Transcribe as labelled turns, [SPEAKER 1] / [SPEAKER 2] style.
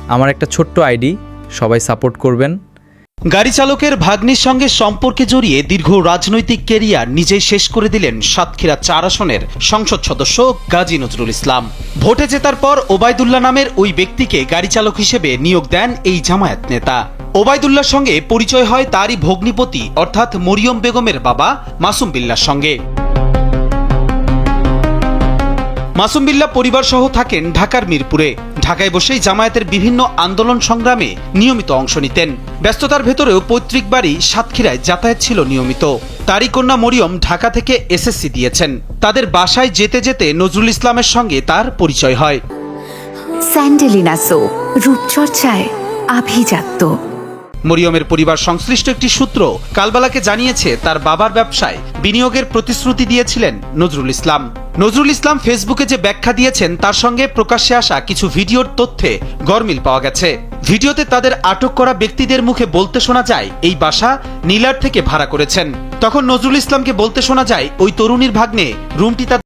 [SPEAKER 1] আমার একটা ছোট্ট আইডি, সবাই সাপোর্ট করবেন।
[SPEAKER 2] গাড়ি চালকের ভাগ্নির সঙ্গে সম্পর্কে জড়িয়ে দীর্ঘ রাজনৈতিক ক্যারিয়ার নিজেই শেষ করে দিলেন সাতক্ষীরা 4 আসনের সংসদ সদস্য গাজী নজরুল ইসলাম। ভোটে জেতার পর ওবায়দুল্লাহ নামের ওই ব্যক্তিকে গাড়ি চালক হিসেবে নিয়োগ দেন এই জামায়াত নেতা। ওবায়দুল্লাহর সঙ্গে পরিচয় হয় তারই ভগ্নিপতি অর্থাৎ মরিয়ম বেগমের বাবা মাসুম বিল্লাহর সঙ্গে। মাসুম বিল্লাহ পরিবার সহ থাকেন ঢাকার মিরপুরে। ঢাকায় বসেই জামায়াতের বিভিন্ন আন্দোলন সংগ্রামে নিয়মিত অংশ নিতেন। ব্যস্ততার ভেতরেও পৈতৃক বাড়ি সাতক্ষীরায় যাতায়াত ছিল নিয়মিত। তারই কন্যা মরিয়ম ঢাকা থেকে এসএসসি দিয়েছেন। তাদের বাসায় যেতে যেতে নজরুল ইসলামের সঙ্গে তার পরিচয় হয়।
[SPEAKER 3] স্যান্ডেলিনা সো, রূপচর্চায় আভিজাত্য।
[SPEAKER 2] মরিয়মের পরিবার সংশ্লিষ্ট একটি সূত্র কালবেলাকে জানিয়েছে তার বাবার ব্যবসায় বিনিয়োগের প্রতিশ্রুতি দিয়েছিলেন নজরুল ইসলাম। নজরুল ইসলাম ফেসবুকে যে ব্যাখ্যা দিয়েছেন তার সঙ্গে প্রকাশ্যে আসা কিছু ভিডিওর তথ্যে গরমিল পাওয়া গেছে। ভিডিওতে তাদের আটক করা ব্যক্তিদের মুখে বলতে শোনা যায় এই বাসা নীলার থেকে ভাড়া করেছেন। তখন নজরুল ইসলামকে বলতে শোনা যায় ওই তরুণীর ভাগ্নে রুমটি